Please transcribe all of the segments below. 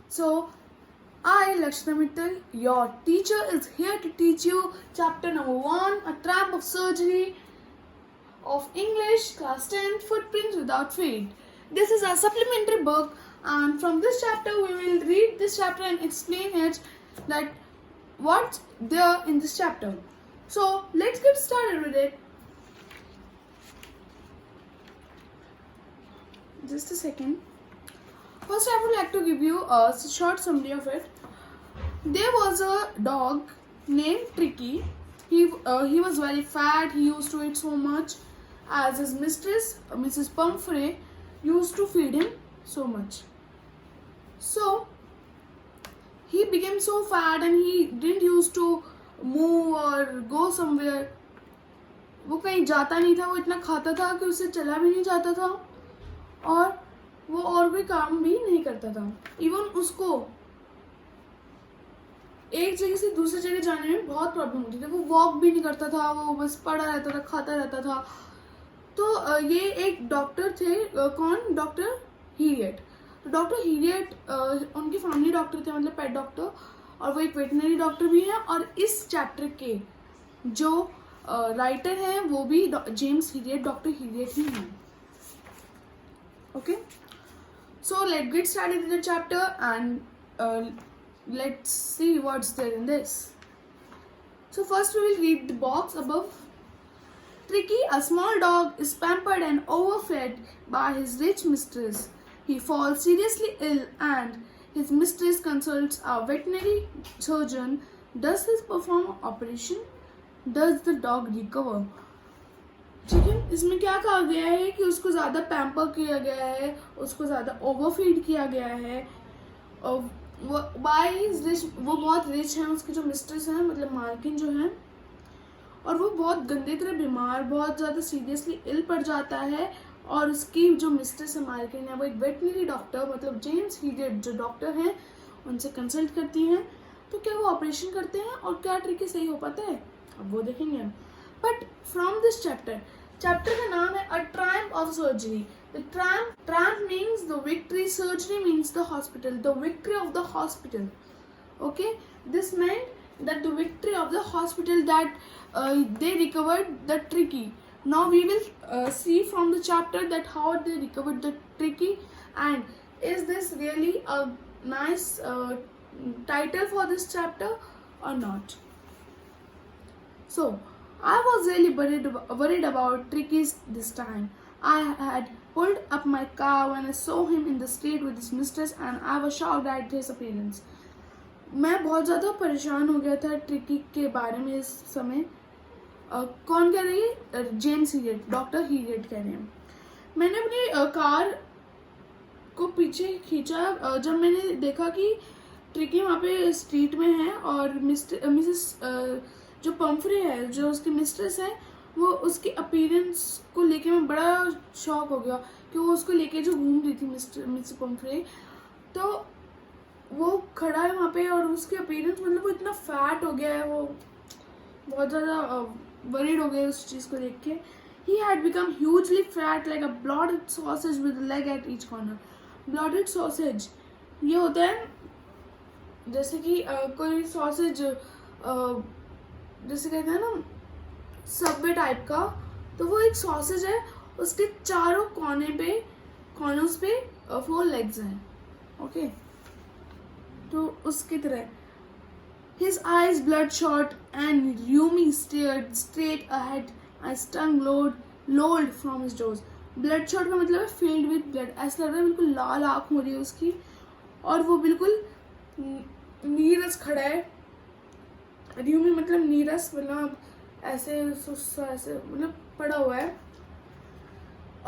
So, I, Lakshna Mittal, your teacher, is here to teach you chapter number 1, A Tramp of Surgery of English, class 10, Footprints Without Feet. This is a supplementary book, and from this chapter, we will read this chapter and explain it, that what's there in this chapter. So, let's get started with it. Just a second. First, I would like to give you a short summary of it. There was a dog named Tricky. He was very fat. He used to eat so much, as his mistress, Mrs. Pumphrey, used to feed him so much. So he became so fat and he didn't used to move or go somewhere. वो कहीं जाता नहीं था. वो इतना खाता था कि उसे चला भी नहीं जाता था और वो और कोई काम भी नहीं करता था. इवन उसको एक जगह से दूसरी जगह जाने में बहुत प्रॉब्लम होती थी. वो वॉक भी नहीं करता था. वो बस पड़ा रहता था, खाता रहता था. तो ये एक डॉक्टर थे. कौन? डॉक्टर हीरियट. डॉक्टर हीरियट उनकी फैमिली डॉक्टर थे, मतलब पेट डॉक्टर, और वो एक वेटनरी डॉक्टर भी हैं. और इस चैप्टर के जो राइटर हैं वो भी जेम्स हीरियट, डॉक्टर हीरियट ही हैं. Okay, so let's get started with the chapter and let's see what's there in this. So first we will read the box above. Tricky, a small dog, is pampered and overfed by his rich mistress. He falls seriously ill and his mistress consults a veterinary surgeon. Does this perform an operation? Does the dog recover? ठीक है, इसमें क्या कहा गया है कि उसको ज़्यादा पैम्पर किया गया है, उसको ज़्यादा ओवरफीड किया गया है. बाय हिज रिच, वो बहुत रिच हैं. उसके जो मिस्ट्रेस हैं, मतलब मालकिन जो हैं, और वो बहुत गंदे तरह बीमार, बहुत ज़्यादा सीरियसली इल पड़ जाता है. और उसकी जो मिस्ट्रेस है, मालकिन है, वो एक वेटनरी डॉक्टर, मतलब जेम्स हीरियट जो डॉक्टर हैं, उनसे कंसल्ट करती हैं. तो क्या वो ऑपरेशन करते हैं और क्या ट्रिक सही हो पाता है, अब वो देखेंगे हम. बट फ्रॉम दिस चैप्टर का नाम है A Triumph of Surgery. The triumph means the victory, surgery means the hospital, the victory of the hospital. Okay, this meant that the victory of the hospital, that they recovered the Tricky. Now we will see from the chapter that how they recovered the Tricky, and is this really a nice title for this chapter or not. So I was really worried about Tricky this time. I had pulled up my car when I saw him in the street with his mistress and I was shocked at his appearance. मैं बहुत ज़्यादा परेशान हो गया था tricky के बारे में इस समय. कौन कह रही है? जेम्स हीरियट, डॉक्टर हीरियट कह रहे हैं. मैंने अपनी कार को पीछे खींचा जब मैंने देखा कि ट्रिकी वहाँ पे स्ट्रीट में है और मिसेस जो पम्फ्रे है, जो उसकी मिस्ट्रेस है, वो उसकी अपीयरेंस को लेके मैं बड़ा शॉक हो गया कि वो उसको लेके जो घूम रही थी मिस पम्फ्रे. तो वो खड़ा है वहाँ पे और उसकी अपीयरेंस, मतलब वो इतना फैट हो गया है, वो बहुत ज़्यादा वरीड हो गया उस चीज़ को देख के. He had become hugely fat like a bloated sausage with a leg at each corner. Bloated sausage ये होता है जैसे कि कोई सॉसेज जैसे कहते हैं ना सबवे टाइप का, तो वो एक सॉसेज है. उसके चारों कॉर्नर्स पे 4 लेग्स हैं. ओके, तो उसकी तरह. His eyes bloodshot and rheumy stared straight ahead. His tongue lolled from his jaws. Bloodshot का मतलब है filled with blood. ऐसा लग रहा है बिल्कुल लाल आँख हो रही है उसकी और वो बिल्कुल नीरस खड़ा है. र्यूमी मतलब नीरस, मतलब ऐसे मतलब पड़ा हुआ है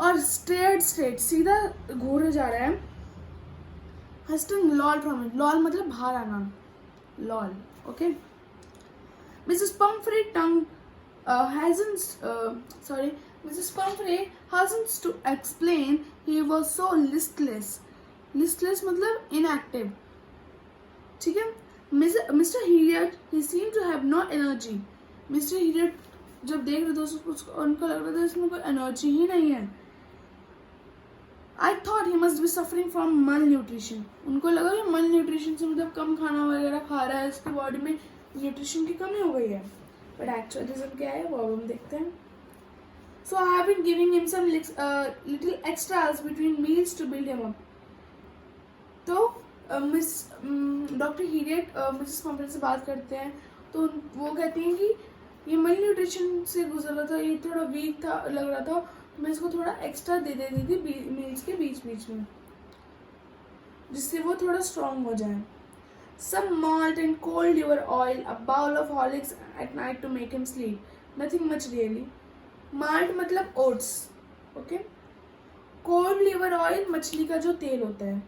और स्ट्रेट सीधा घूरे जा रहा है. हस्टिंग लॉल फ्रॉम इट. लॉल मतलब बाहर आना, lol. Okay, Mrs Pomfrey Mrs. Pumphrey hasn't to explain. He was so listless मतलब inactive. ठीक है. Mr. Heriot, he seemed to have no energy. Mr. Heriot जब देख रहे थे उसको उनको लग रहा था इसमें कोई एनर्जी ही नहीं है. I thought he must be suffering from malnutrition. उनको लगा कि malnutrition से मतलब कम खाना वगैरह खा रहा है, इसकी बॉडी में न्यूट्रिशन की कमी हो गई है. बट एक्चुअल रीजन क्या है वो अब हम देखते हैं. So I have been giving him some little extras between meals to build him up. तो मिस डॉक्टर हीरियट मिसेस पम्परे से बात करते हैं, तो वो कहती हैं कि ये मल न्यूट्रिशन से गुजर रहा था, ये थोड़ा वीक था लग रहा था, तो मैं इसको थोड़ा एक्स्ट्रा दे देती थी मील्स के बीच बीच में, जिससे वो थोड़ा स्ट्रॉन्ग हो जाए. Some malt and cold liver oil, a bowl of Horlicks at night to make him sleep. Nothing much really. Malt मतलब oats, okay? Cold liver oil मछली का जो तेल होता है,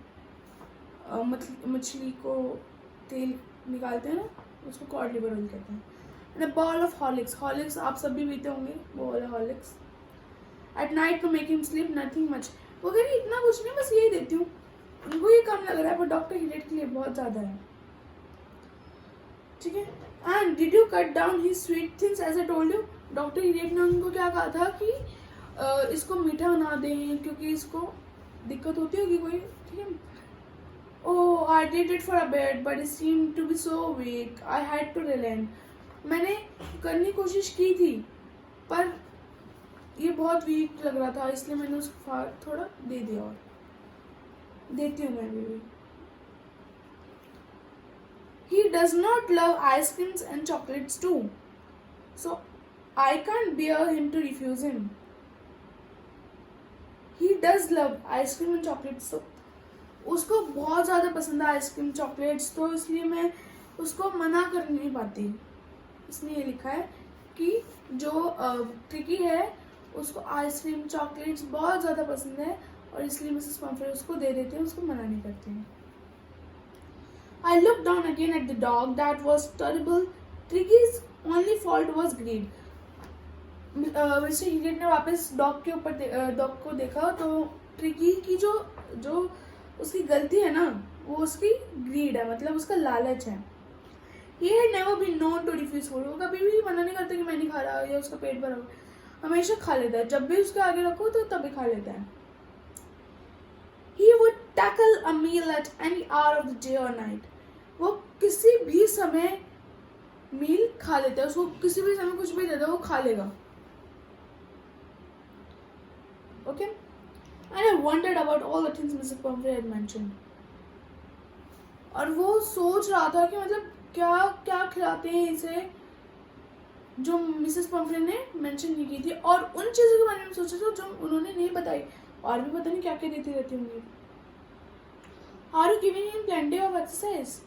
मछली को तेल निकालते हैं ना, उसको कॉड लिवर ऑयल कहते हैं. And a bowl of Horlicks, Horlicks आप सब भी पीते होंगे, वो वाला Horlicks. At night to make him sleep, nothing much. वो कह रही इतना कुछ नहीं, बस यही देती हूँ. उनको ये कम लग रहा है, पर डॉक्टर हीरियट के लिए बहुत ज़्यादा है. ठीक है. And did you cut down he sweet things as I told you. Doctor Herriot ने उनको क्या कहा था कि इसको मीठा बना दें, क्योंकि इसको दिक्कत होती होगी कोई. ठीक है. Oh, I did it for a bit, but it seemed to be so weak. I had to relent. मैंने करने की कोशिश की थी, पर ये बहुत वीक लग रहा था, इसलिए मैंने उसको थोड़ा दे दिया. और देती हूँ मैं भी. He does not love ice creams and chocolates too, so I can't bear him to refuse him. He does love ice cream and chocolates, so उसको बहुत ज़्यादा पसंद है आइसक्रीम चॉकलेट्स, तो इसलिए मैं उसको मना कर नहीं पाती. इसमें ये लिखा है कि जो ट्रिकी है उसको आइसक्रीम चॉकलेट्स बहुत ज़्यादा पसंद है, और इसलिए मिसेस पम्फरे उसको दे देते हैं, उसको मना नहीं करते हैं. I looked down again at the dog. That was terrible. Tricky's only fault was greed. Mister Herriot ने वापस डॉग के ऊपर डॉग को देखा, तो ट्रिकी की जो उसकी गलती है ना, वो उसकी ग्रीड है, मतलब उसका लालच है. He had never been known to refuse food. वो कभी भी मना नहीं करता कि मैं नहीं खा रहा, या उसका पेट भरा हुआ, हमेशा खा लेता है. जब भी उसके आगे रखो तो तभी खा लेता है. He would tackle a meal at any hour of the day or night. वो किसी भी समय मील खा लेता है, उसको किसी भी समय कुछ भी दे दो वो खा लेगा. Okay? And I wondered about all the things Mrs. Pumphrey had mentioned. और वो सोच रहा था कि मतलब क्या क्या खिलाते हैं इसे, जो मिसेस पम्फ्रे ने मेंशन नहीं की थी, और उन चीज़ों के बारे में सोचा था जो उन्होंने नहीं बताई, और भी पता नहीं क्या क्या देती रहती होंगी. Are you giving him plenty of exercise?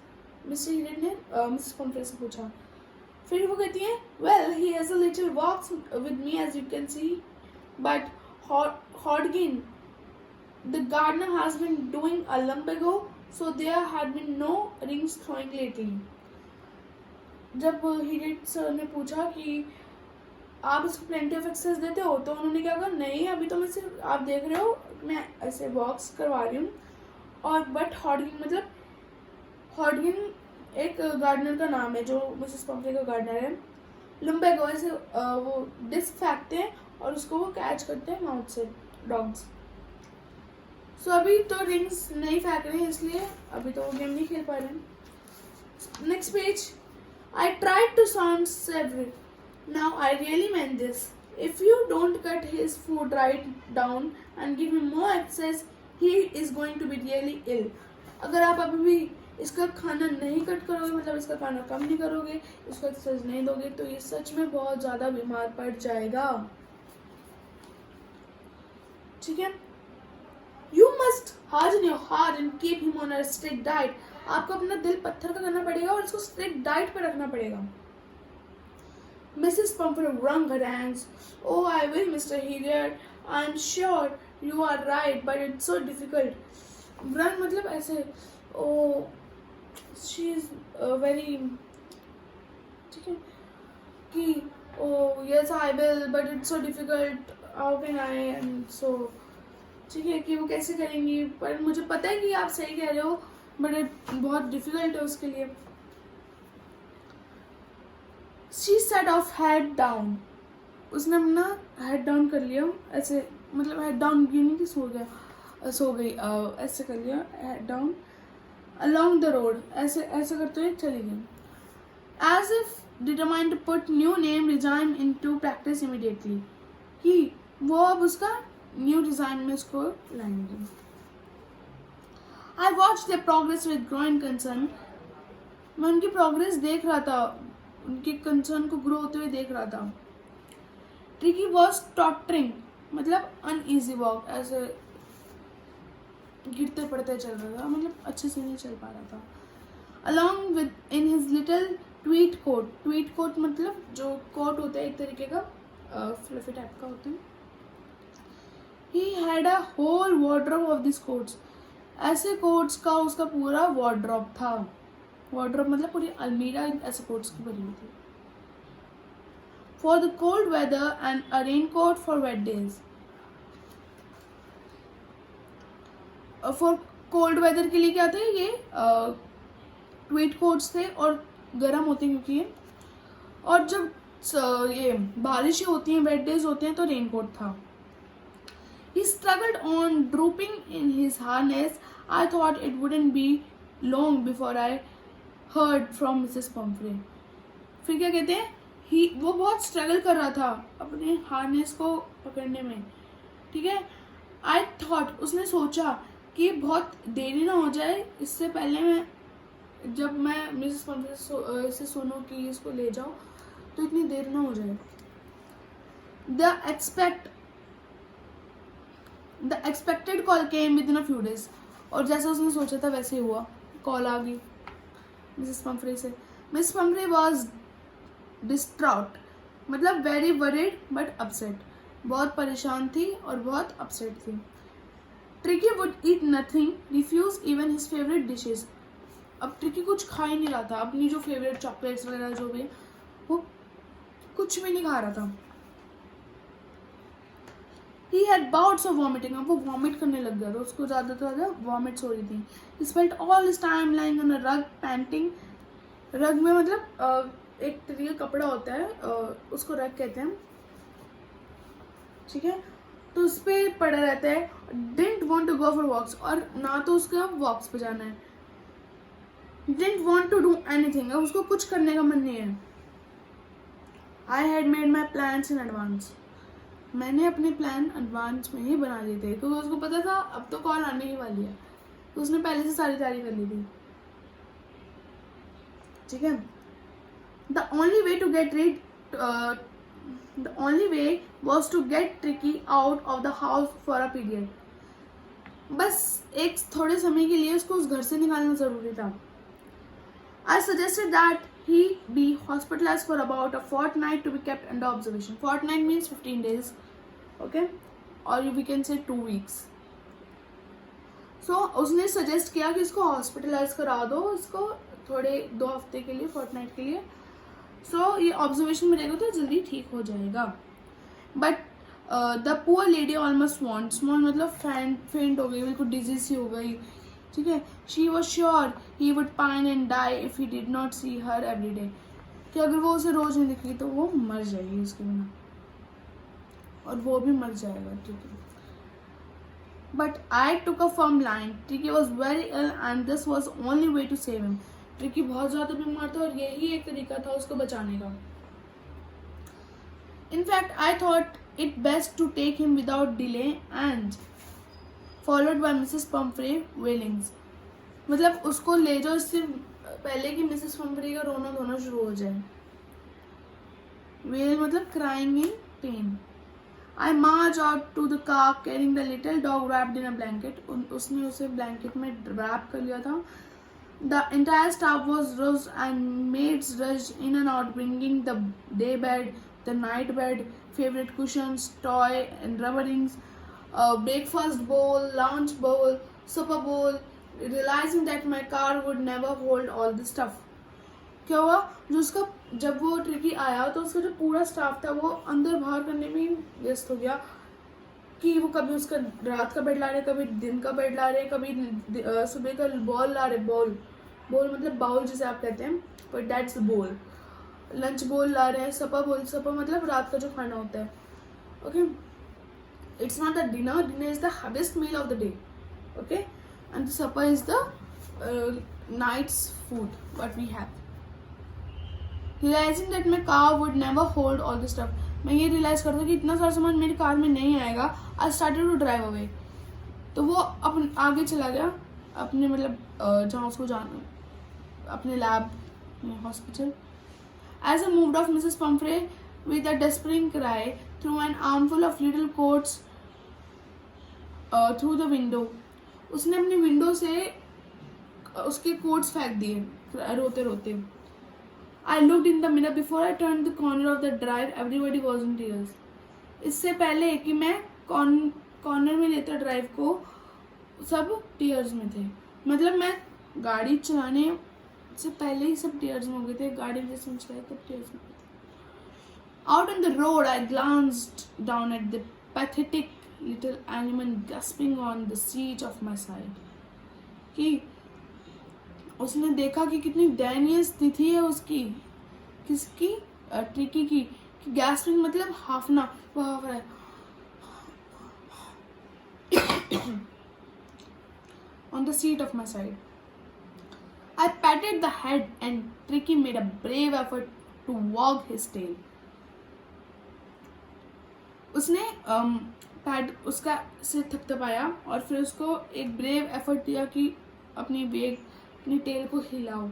Mister Herriot ने मिसेस पम्फ्रे से पूछा. फिर वो कहती है, well, he has a little walks with me as you can see, but Hodgkin, the gardener, has been doing a lumbago, so there had been no rings throwing lately. जब हीरियट sir ने पूछा कि आप इसको प्लेंटी ऑफ एक्सरसाइज देते हो, तो उन्होंने क्या कहा, नहीं अभी तो मैं सिर्फ, आप देख रहे हो मैं ऐसे वॉक्स करवा रही हूँ. और बट हॉडगिन मतलब हॉडगिन एक गार्डनर का नाम है जो मिसेस पम्फ्रे का गार्डनर है. लुम्बेगो ऐसे वो डिस्क फेंकते हैं और उसको वो कैच करते हैं माउथ से डॉग्स. सो अभी तो रिंग्स नहीं फेंक रहे हैं, इसलिए अभी तो वो गेम नहीं खेल पा रहे हैं. Next page. I tried to sound severe. Now I really meant this. If you don't cut his food right down and give him more exercise, he is going to be really ill. अगर आप अभी भी इसका खाना नहीं cut करोगे, मतलब इसका खाना कम नहीं करोगे, इसको एक्सरसाइज नहीं दोगे, तो ये सच में बहुत ज़्यादा बीमार पड़ जाएगा. ठीक है. You must harden your heart and keep him on a strict diet. आपको अपना दिल पत्थर का करना पड़ेगा और इसको स्ट्रिक्ट डाइट पर रखना पड़ेगा. Mrs. Pumphrey wrung her hands. Oh, I will, Mr. Hilliard. I'm sure you are right, but it's so difficult. Wrung मतलब ऐसे, oh, she is very, ठीक है, कि oh yes I will, but it's so difficult. How can I? And so, ठीक है कि वो कैसे करेंगी, पर मुझे पता है कि आप सही कह रहे हो, बट बहुत डिफिकल्ट है उसके लिए. She set off head down. उसने अपना हेड डाउन कर लिया, ऐसे मतलब हेड डाउन ये नहीं कि सो गया, सो गई, ऐसे कर लिया, head down, along the road, ऐसे ऐसे करते हुए चली गई. As if determined to put new name design into practice immediately, कि वो अब उसका न्यू डिज़ाइन में उसको लाएंगे. I watched their progress with growing concern. मैं उनकी प्रोग्रेस देख रहा था, उनके कंसर्न को ग्रो होते हुए देख रहा था. ट्रिकी वॉज टॉटरिंग, मतलब अनईजी वॉक, ऐसे गिरते पड़ते चल रहा था, मतलब अच्छे से नहीं चल पा रहा था. Along with in his little tweed coat. Tweed coat मतलब जो कोट होता है एक तरीके का फ्लफी टाइप का होता है. He had a whole wardrobe of this coats. ऐसे कोट्स का उसका पूरा वार्डरोब था. वार्डरोब मतलब पूरी अलमीरा ऐसे कोट्स की बनी हुई थी. For the cold weather and a raincoat for wet days. For cold weather के लिए क्या थे ये ट्वीट कोट्स थे, और गर्म होते हैं क्योंकि ये, और जब ये बारिशें होती हैं, वेट डेज होते हैं, तो रेन कोट था. He struggled on drooping in his harness. I thought it wouldn't be long before I heard from Mrs. Pumphrey. फिर क्या कहते हैं, वो बहुत स्ट्रगल कर रहा था अपने हार्नेस को पकड़ने में. ठीक है. I thought, उसने सोचा कि बहुत देरी ना हो जाए, इससे पहले जब मैं मिसेस पम्फ्रे से सुनूं कि इसको ले जाओ, तो इतनी देर ना हो जाए. The expected call came within a few days. और जैसे उसने सोचा था वैसे ही हुआ, कॉल आ गई मिसेस पम्फ्रे से. मिस पम्फ्रे वॉज डिस्ट्रॉट, मतलब वेरी वरीड बट अपसेट. बहुत परेशान थी और बहुत अपसेट थी. Tricki would eat nothing, refuse even his favourite dishes. अब ट्रिकी कुछ खा ही नहीं रहा था, अपनी जो फेवरेट चॉकलेट्स वगैरह जो भी, वो कुछ भी नहीं खा रहा था. He had bouts of vomiting. अब वो वॉमिट करने लग गया था, उसको ज़्यादा वॉमिट्स हो रही थी. He spent all his time lying on a rug panting. रग में मतलब एक तरीके का कपड़ा होता है, उसको रग कहते हैं. ठीक है. तो उस पर पड़ा रहता है. Didn't want to go for walks, और ना तो उसका वॉक्स पे जाना है. Didn't want to do anything. अब उसको कुछ करने का मन नहीं है. I had made my plans in advance. मैंने अपने प्लान एडवांस में ही बना लिए थे, क्योंकि उसको पता था अब तो कॉल आने ही वाली है, तो उसने पहले से सारी तैयारी कर ली थी. ठीक है. The only way was to get Tricki out of the house for a period. बस एक थोड़े समय के लिए उसको उस घर से निकालना जरूरी था. I suggested that he be hospitalized for about a fortnight to be kept under observation. Fortnight means 15 days, okay, or we can say 2 weeks. So उसने suggest किया कि इसको hospitalize करा दो, इसको थोड़े 2 हफ्ते के लिए, fortnight के लिए. So ये observation में रहेगा तो जल्दी ठीक हो जाएगा. But the poor lady almost swan मतलब faint हो गई, बिल्कुल dizzy सी हो गई. ठीक है. She was sure he would pine and die if he did not see her every day. कि अगर वो उसे रोज नहीं दिखेगी तो वो मर जाएगी उसके बिना, और वो भी मर जाएगा. ठीक है. But I took a firm line. Tricky was very ill and this was the only way to save him. Tricky बहुत ज़्यादा बीमार था और यही एक तरीका था उसको बचाने का. In fact, I thought it best to take him without delay and followed by Mrs. Pumphrey wailings. मतलब उसको ले जाओ इससे पहले कि मिसेस पम्फ्रे का रोना धोना शुरू हो जाए. वेल मतलब crying in pain. I marched out to the car carrying the little dog wrapped in a blanket. उसने उसे ब्लैंकेट में wrap कर लिया था. The entire staff was rushed and maids rushed in and out bringing the day bed, the night bed, favorite cushions, toy and rubberings, breakfast bowl, lunch bowl, supper bowl, realizing that my car would never hold all this stuff. क्या हुआ, जो उसका जब वो tricky आया तो उसका जो पूरा स्टाफ था वो अंदर बाहर करने में व्यस्त हो गया, कि वो कभी उसका रात का बेड ला रहे, कभी दिन का बेड ला रहे, कभी सुबह का बॉल ला रहे. बॉल मतलब बाउल जिसे आप कहते हैं, बट दैट्स बोल. लंच बोल ला रहे हैं. सपर मतलब रात का जो खाना होता है. Okay. It's not the dinner. Dinner is the heaviest meal of the day. Okay, and the supper is the night's food what we have. Realizing that my car would never hold all this stuff, मैं ये realise करता कि इतना सारा सामान मेरी car में नहीं आएगा. I started to drive away. तो वो अपन आगे चला गया अपने मतलब जहाँ उसको जाना, अपने लैब में, hospital. As I moved off Mrs. Pumphrey with a despairing cry through an armful of little coats through the window. उसने अपनी विंडो से उसके कोट्स फेंक दिए रोते रोते. I looked in the mirror before I turned the corner of the drive. Everybody was in tears. इससे पहले कि मैं कॉर्नर में लेता ड्राइव को, सब टीयर्स में थे. मतलब मैं गाड़ी चलाने से पहले ही सब टीयर्स में हो गए थे. गाड़ी जैसे मैं चलाई तब टीयर्स में थे. Out on the road, I glanced down at the pathetic little animal gasping on the seat of my side. कि उसने देखा कि कितनी दयनीय स्थिति है उसकी. किसकी? ट्रिकी की. गैस्पिंग मतलब हाफना, वो हाफ रहा है. On the seat of my side. I patted the head and Tricky made a brave effort to wag his tail. उसने पैड उसका सिर थपथपाया और फिर उसको एक ब्रेव एफर्ट दिया कि अपनी टेल को हिलाओ.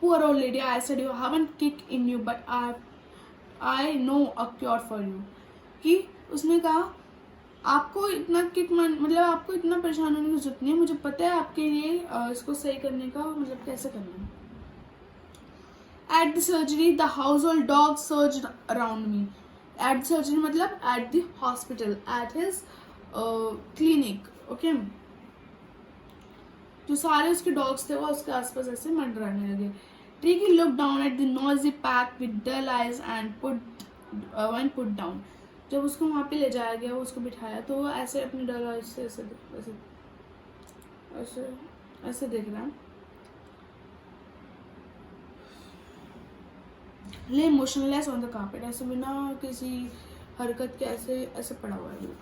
Poor old lady, I said, you haven't kick in you, but I know a cure for you. कि उसने कहा आपको इतना किक मतलब आपको इतना परेशान होने की जरूरत नहीं है. मुझे पता है आपके लिए इसको सही करने का मतलब कैसे करना है. At the surgery, the household dogs surged around me. At the surgery मतलब at the hospital, at his clinic. Okay. जो सारे उसके डॉग्स थे वो उसके आसपास ऐसे मंडराने लगे. Tricky looked down at the noisy pack with dull eyes and put down. जब उसको वहाँ पे ले जाया गया, वो उसको बिठाया तो वो ऐसे अपने डल आइज से ऐसे ऐसे ऐसे ऐसे देख रहा है. ले मोशनलेस ऑन द कार्पेट, ऐसे बिना किसी हरकत के ऐसे ऐसे पड़ा हुआ है.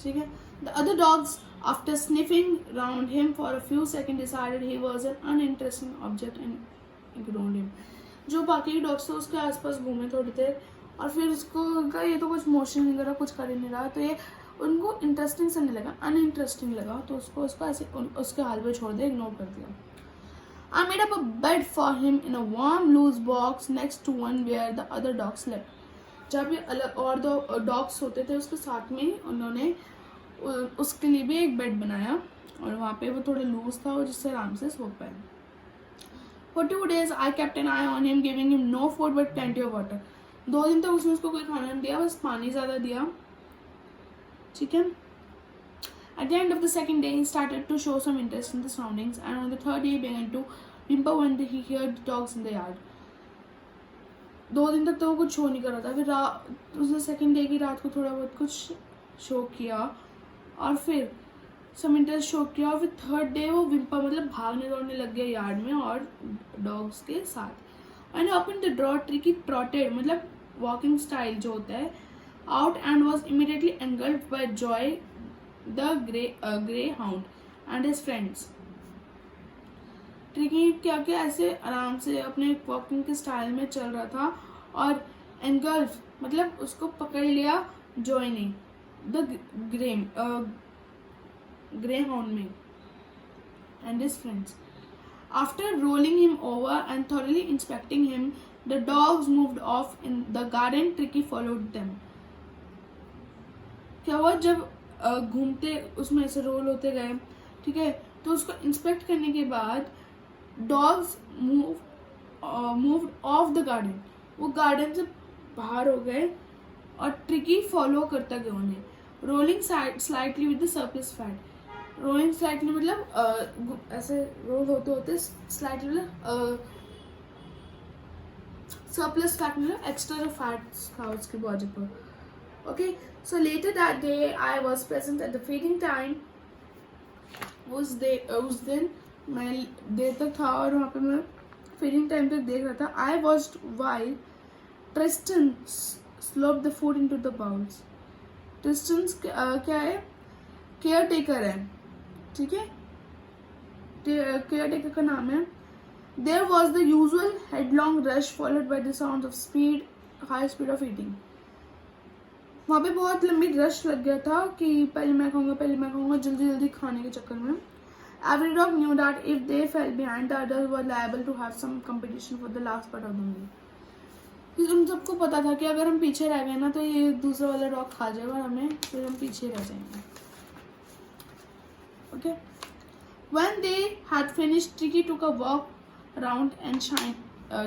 ठीक है. The other dogs, after sniffing round him for a few seconds, decided he was an uninteresting object and ignored him. जो बाकी डॉग्स थे उसके आसपास घूमे थोड़ी देर और फिर उसको उनका ये तो कुछ मोशन नहीं कर रहा, कुछ कर ही नहीं रहा, तो ये उनको इंटरेस्टिंग सा नहीं लगा, अनइंटरेस्टिंग लगा, तो उसको ऐसे उसके हाल पे छोड़ दिया, इग्नोर कर दिया. I made up a bed for him in a warm loose box next to one where the other dogs slept. जब ये अलग और दो डॉग्स होते थे उसके साथ में उन्होंने उसके लिए भी एक बेड बनाया और वहाँ पे वो थोड़ा लूज था और जिससे आराम से सो पाए. For 2 days I kept an eye on him, giving him no food but plenty of water. 2 दिन तक उसने उसको कोई खाना नहीं दिया, बस पानी ज़्यादा दिया. ठीक है. At the end of the second day, he started to show some interest in the surroundings, and on the third day, he began to whimper when he heard the dogs in the yard. 2 दिन तक तो वो कुछ show नहीं कर रहा था. फिर उसने सेकंड डे की रात को थोड़ा बहुत कुछ शो किया और फिर सम इंटरेस्ट शो किया और फिर थर्ड डे वो विम्पर मतलब भागने दौड़ने लग गया यार्ड में और डॉग्स के साथ. And open the draw. Tricki trotted मतलब वॉकिंग स्टाइल जो होता है out and was immediately engulfed by joy the greyhound and his friends. Tricki क्या क्या ऐसे आराम से अपने वॉकिंग के स्टाइल में चल रहा था और एंगल्फ मतलब उसको पकड़ लिया जॉय ने द greyhound में and his friends. After rolling him over and thoroughly inspecting him, the dogs moved off in the garden. Tricky followed them. क्या हुआ जब घूमते उसमें ऐसे रोल होते गए, ठीक है, तो उसको इंस्पेक्ट करने के बाद dogs moved of the garden. वो गार्डन से बाहर हो गए और ट्रिकी फॉलो करता गया उन्हें. Rolling slightly with the surplus fat. Rolling slightly मतलब ऐसे रोल होते होते स्लाइटली मतलब सरप्लस फैट मतलब एक्स्ट्रा जो फैट्स था उसकी बॉडी पर. Okay. So later that day I was present at the feeding time. उस दिन मैं देर तक था और वहाँ पे मैं फीडिंग टाइम तक देख रहा था. I watched while Tristan slope the food into the bowls. Tristan क्या है? केयर टेकर है, ठीक है, केयर टेकर का नाम है। There was the usual headlong rush followed by the sound of speed, high speed of eating. वहाँ पे बहुत लंबी रश लग गया था कि पहले मैं खाऊंगा, जल्दी जल्दी खाने के चक्कर में। Every dog knew that if they fell behind, the others were liable to have some competition for the last part of the meal. उन सबको पता था कि अगर हम पीछे रह गए ना तो ये दूसरा वाला डॉग खा जाएगा और हमें, फिर हम पीछे रह जाएंगे। Okay. When they had finished, Tricky took a walk around and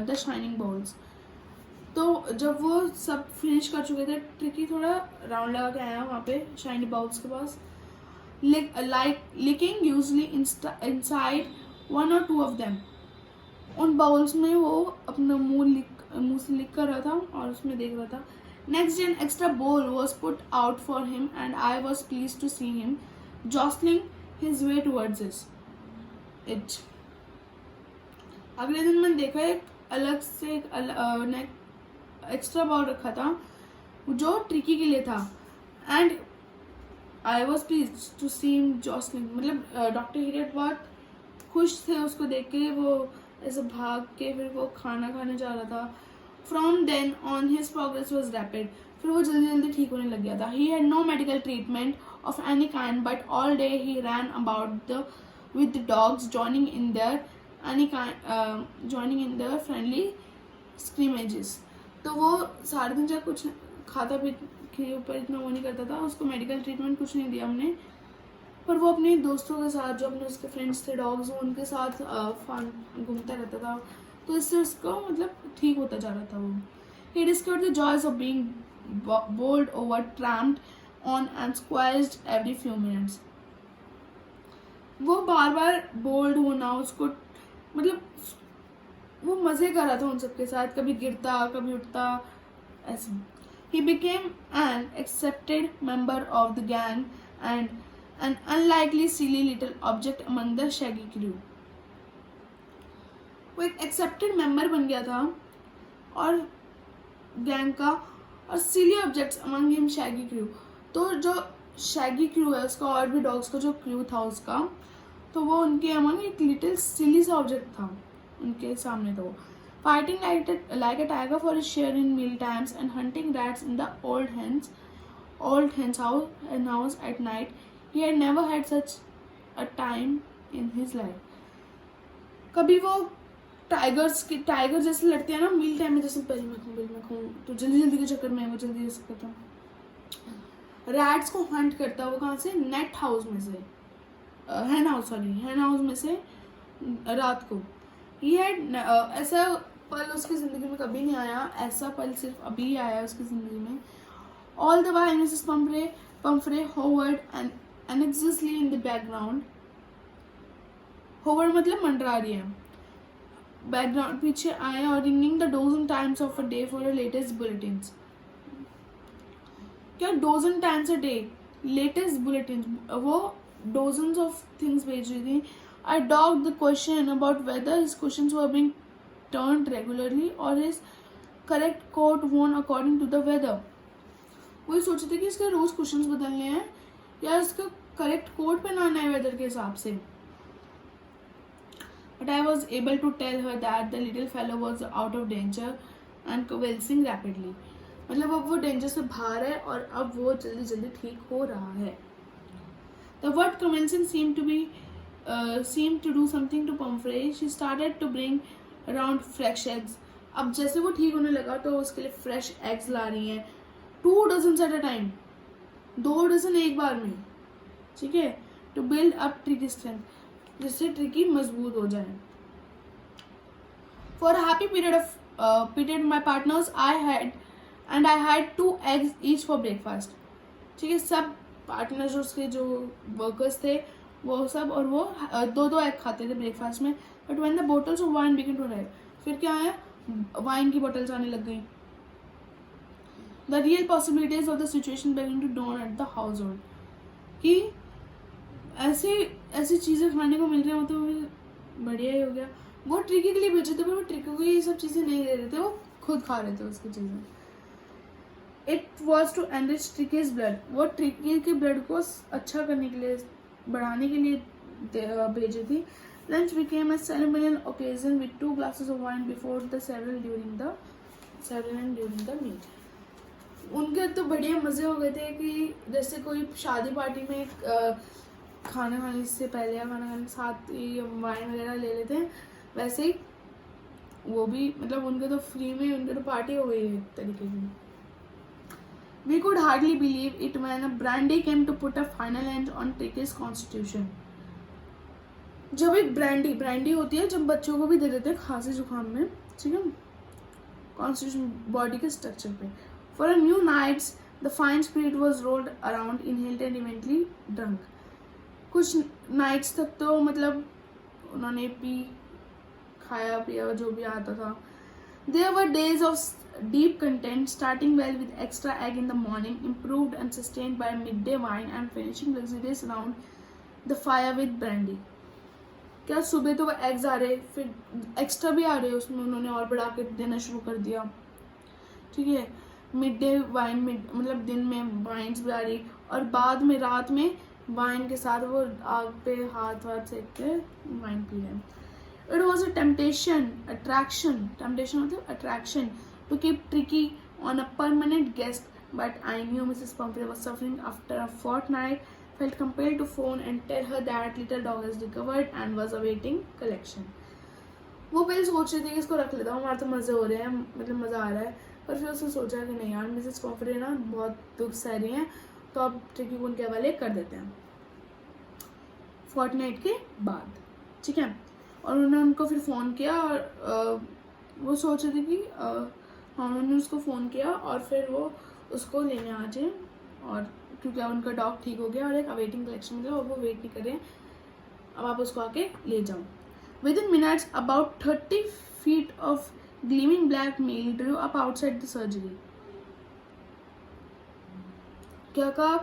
the shining bowls. तो जब वो सब फिनिश कर चुके थे, ट्रिकी थोड़ा राउंड लगा के आया वहाँ पे शाइनी बाउल्स के पास, licking usually inside one or two of them. उन बाउल्स में वो अपना मुंह से लिक कर रहा था और उसमें देख रहा था। Next, an extra bowl was put out for him and I was pleased to see him jostling his way towards it. अगले दिन मैंने देखा एक अलग से एक्स्ट्रा बाउल रखा था जो ट्रिकी के लिए था, and I was please to see him jostling, मतलब डॉक्टर हिरियट बहुत खुश थे उसको देख के, वो ऐसे भाग के फिर वो खाना खाने जा रहा था। From then on his progress was rapid, फिर वो जल्दी जल्दी ठीक होने लग गया था। He had no medical treatment of any kind but all day he ran about with the dogs joining in their friendly scrimmages. तो वो सारे दिन जब कुछ खाता भी के ऊपर इतना वो नहीं करता था, उसको मेडिकल ट्रीटमेंट कुछ नहीं दिया हमने, पर वो अपने दोस्तों के साथ, जो अपने उसके फ्रेंड्स थे डॉग्स, उनके साथ घूमता रहता था, तो इससे उसको मतलब ठीक होता जा रहा था वो। He discovered the joys of being bowled over, tramped on and squashed every few minutes. वो बार बार बोल्ड होना, उसको मतलब वो मजे कर रहा था उन सबके साथ, कभी गिरता कभी उठता ऐसे। He became an accepted member of the gang and an unlikely silly little object among the shaggy crew. वो एक एक्सेप्टेड मेंबर बन गया था और गैंग का, और silly objects among him shaggy crew. तो जो शैगी क्रू है उसका, और भी डॉग्स का जो क्रू था उसका, तो वो उनके अमंग एक लिटिल सिली सा ऑब्जेक्ट था उनके सामने। तो fighting like a tiger for his share in meal times and hunting rats in the old hen's house at night, he had never had such a time in his life. कभी वो tiger जैसे लड़ते हैं ना meal time में, जैसे पहले मैं खाऊं, तो जल्दी जल्दी के चक्कर में वो जल्दी जैसे करता। रैट्स को हंट करता, वो कहाँ से, नेट हाउस में से, हैन हाउस में से रात को। ये ऐसा पल उसकी जिंदगी में कभी नहीं आया, ऐसा पल सिर्फ अभी आया उसकी जिंदगी में। All the while missus Pumphrey hovered and anxiously in the background. Hovered मतलब मंडरा रही है, बैकग्राउंड पीछे आए, और ringing the dozen times of a day for latest bulletins. क्या dozen times a day latest bulletins, वो डोजन्स ऑफ थिंग्स भेज रही थी। I dogged the question about whether his questions were being turned regularly or his correct coat worn according to the weather. वही सोचे थे कि इसके रोज क्वेश्चंस बदलने हैं या इसका करेक्ट कोट पहनाना है वेदर के हिसाब से। But I was able to tell her that the little fellow was out of danger and convalescing rapidly. मतलब अब वो डेंजर से बाहर है और अब वो जल्दी जल्दी ठीक हो रहा है। The word convalescing seemed to do something to Pomfrey. She started to bring around fresh eggs. अब जैसे वो ठीक होने लगा तो उसके लिए फ्रेश एग्स ला रही हैं, 2 dozen at a time, 2 dozen एक बार में, ठीक है, to build up Tricki strength, जिससे ट्रिकी मजबूत हो जाए। For a happy period my partners I had 2 eggs each for breakfast. ठीक है, सब पार्टनर्स उसके जो वर्कर्स थे वो सब, और वो 2 एग खाते थे ब्रेकफास्ट में। But when the bottles of wine began to arrive, फिर क्या है, वाइन की बॉटल्स आने लग गई। The real possibilities of the situation began to dawn at the household, कि ऐसी चीज़ें खाने को मिल रही है, मतलब बढ़िया ही हो गया। वो ट्रिकी के लिए भेजे थे, पर वो ट्रिकी को ये सब चीज़ें नहीं दे रहे थे, वो खुद खा रहे थे उसकी चीज़ें। It was to enrich Tricki's blood, वो ट्रिकी के ब्लड को अच्छा करने के लिए, बढ़ाने के लिए भेजी थी. Lunch became a ceremonial occasion with 2 glasses of wine before the several and during the meal. उनके तो बढ़िया मज़े हो गए थे कि जैसे कोई शादी पार्टी में खाना खाने से पहले या खाना खाने के साथ ही वाइन वगैरह ले लेते हैं, वैसे ही वो भी, मतलब उनके तो फ्री में उनके तो पार्टी हो गई है एक तरीके की. We could hardly believe it when a brandy came to put a final end on Turkey's constitution. जब एक ब्रांडी होती है, जब बच्चों को भी दे देते हैं खांसी जुकाम में, ठीक है, कॉन्स्टिट्यूशन बॉडी के स्ट्रक्चर पे. For a few nights, the fine spirit was rolled around, inhaled and eventually drunk. कुछ नाइट्स तक तो मतलब उन्होंने खाया पिया जो भी आता था. There were days of deep content, starting well with extra egg in the morning, improved and sustained by midday wine, and finishing luxurious around the fire with brandy. क्या सुबह तो एग्स आ रहे, फिर एक्स्ट्रा भी आ रहे, उसमें उन्होंने और बढ़ा के देना शुरू कर दिया, ठीक है. मिड डे वाइन में मतलब दिन में वाइन्स भी आ रही, और बाद में रात में वाइन के साथ वो आग पे हाथ सेक के वाइन पी रहे. इट वॉज अ टेम्पटेशन मतलब attraction to keep Tricki on a permanent guest, but I knew Mrs Pumphrey was suffering after a fortnight, felt compelled to phone and tell her that little dog has recovered and was awaiting collection. वो पहले सोच रही थी कि इसको रख लेता हूँ, हमारे तो मज़े हो रहे हैं, मतलब मज़ा आ रहा है, पर फिर उसने सोचा कि नहीं यार, मिसेस पम्फ्रे ना बहुत दुख सह रही हैं, तो अब ट्रिकी को उनके हवाले कर देते हैं fortnight के बाद, ठीक है. और उन्होंने उनको फिर फ़ोन किया, और वो सोच रही थी कि उन्होंने उसको फ़ोन किया और फिर वो उसको लेने आ जाए, और क्योंकि अब उनका डॉग ठीक हो गया और एक अवेटिंग कलेक्शन मतलब अब वो वेट नहीं करें, अब आप उसको आके ले जाओ. Within minutes about 30 feet of gleaming black metal drew up outside the surgery. क्या कहा?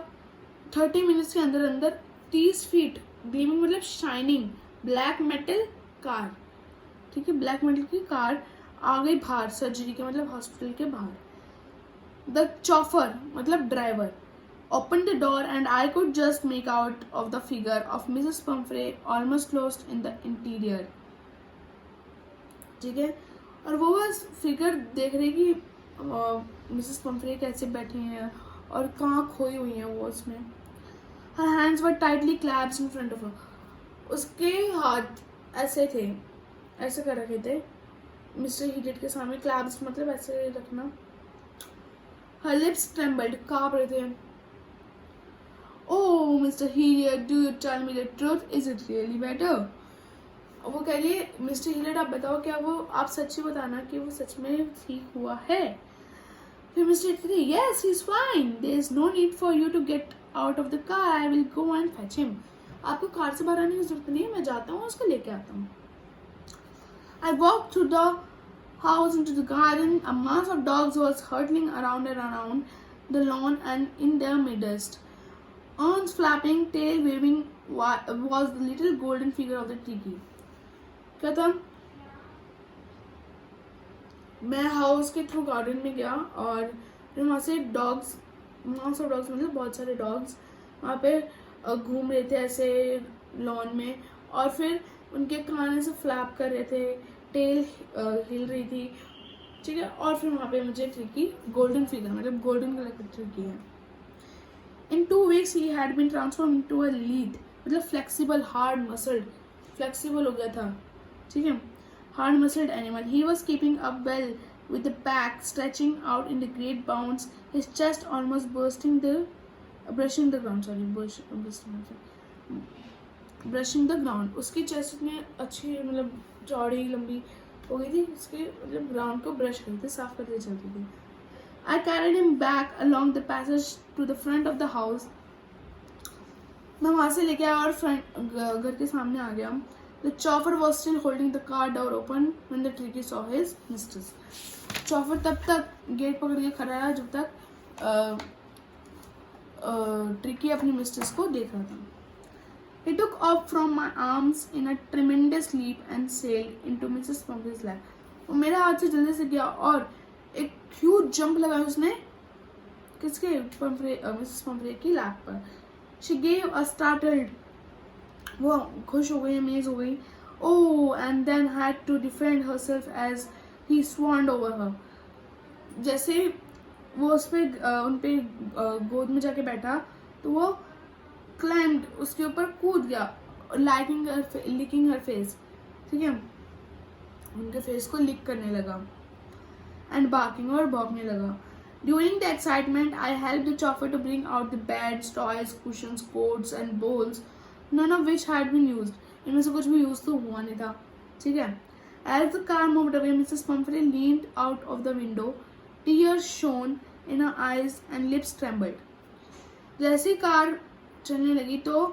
30 मिनट्स के अंदर अंदर 30 feet ग्लीमिंग मतलब शाइनिंग ब्लैक मेटल कार, ठीक है, ब्लैक मेटल की कार आ गई बाहर सर्जरी के मतलब हॉस्पिटल के बाहर. द चॉफर मतलब driver opened the door and I could just make out of the figure of Mrs. Pumphrey almost lost in the interior. ठीक है, और वो बस फिगर देख रही कि मिसेस पम्फ्रे कैसे बैठी हैं और कहाँ खोई हुई हैं वो उसमें. Her hands were tightly clasped in front of her. उसके हाथ ऐसे थे, ऐसे कर रखे थे मिस्टर हीटेड के सामने. क्लैप्स मतलब ऐसे रखना. Her lips trembled, काँप रहे थे. Oh, Mr. Hilliard, do you tell me the truth? Is it really better? वो कह रही है, मिस्टर हिलियड आप बताओ, क्या वो, आप सच्ची बताना कि वो सच में ठीक हुआ है. फिर मिस्टर हिलियड कहते हैं, yes, he's fine. There is no need for you to get out of the car. I will go and fetch him. आपको कार से बाहर आने की जरूरत नहीं है, मैं जाता हूँ उसको लेके आता हूँ. I walked through the house into the garden. A mass of dogs was hurtling around and around the lawn, and in their midst, Earn's flapping, tail waving, was the little golden figure of the Tiki. क्या था? मैं house के through garden में गया और फिर वहाँ से डॉग्स मतलब बहुत सारे डॉग्स वहाँ पे घूम रहे थे ऐसे लॉन में, और फिर उनके कान से फ्लैप कर रहे थे, टेल हिल रही थी, ठीक है. और फिर वहाँ पे मुझे ट्रिकी गोल्डन फिगर मतलब गोल्डन कलर की ट्रिकी है. In 2 weeks he had been transformed into a lead मतलब flexible, hard muscled, flexible हो गया था, ठीक है, hard muscled animal. He was keeping up well with the pack, stretching out in the great bounds, his chest almost brushing the ground. उसकी chest इतनी अच्छी मतलब चौड़ी लंबी हो गई थी, उसके मतलब ग्राउंड को ब्रश करते साफ करते चलती थी. I carried him back along the passage to the front of the house. मैं वहाँ से लेके आया और घर के सामने आ गया. The chauffeur was still holding the car door open when the Tricky saw his mistress. चौफर तब तक गेट पकड़ के खड़ा रहा जब तक ट्रिकी अपनी मिस्ट्रेस को देख रहा था. He took off from my arms in a tremendous leap and sailed into Mrs. Pumphrey's lap. वो मेरे हाथ से जल्दी से गया और एक ह्यूज जंप लगाया उसने किसके मिसेस पंफ्रे की लैप पर. शी गेव अ स्टार्टल्ड, वो खुश हो गई, अमेज हो गई. Oh, and then had to defend herself as he swooned over her. जैसे वो उस पे उन पे गोद में जाके बैठा तो वो क्लाइम्ड, उसके ऊपर कूद गया, लिकिंग हर फेस. ठीक है, उनके फेस को लिक करने लगा. एंड बार्किंग, और भौंकने लगा. During the excitement, I helped the chauffeur to bring out the beds, toys, cushions, coats and bowls, none of which had been used. इनमें से कुछ भी यूज तो हुआ नहीं था. ठीक है. As the car moved away, Mrs. Pumphrey leaned out of the window. Tears shone in her eyes and lips trembled. जैसे कार चलने लगी तो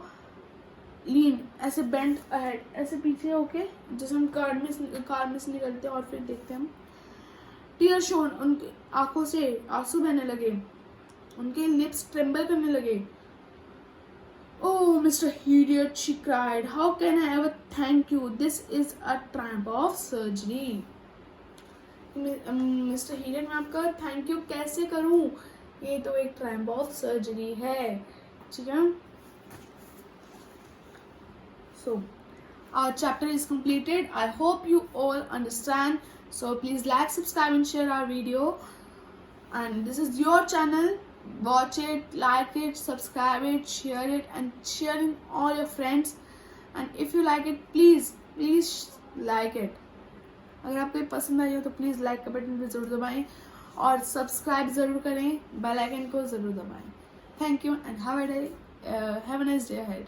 लीन ऐसे बेंट अहेड, ऐसे पीछे होके, जैसे हम कार में से निकलते हैं और फिर देखते हैं हम. टीयर शोन, उनकी आंखों से आंसू बहने लगे, उनके लिप्स ट्रेम्बल करने लगे. Oh, Mr. Idiot, she cried. How can I ever thank you? This is a triumph of surgery. Mr. Idiot, मैं आपका थैंक यू कैसे करूं? ये तो एक ट्रायम्फ ऑफ सर्जरी है. ठीक है. So, our chapter is completed. I hope you all understand. So please like, subscribe and share our video. And this is your channel. Watch it, like it, subscribe it, share it and share in all your friends. And if you like it, please like it. अगर आपको पसंद आई हो तो please like का button भी ज़रूर दबाएं और सब्सक्राइब ज़रूर करें, बेल आइकन को ज़रूर दबाएं. Thank you and have a nice day ahead.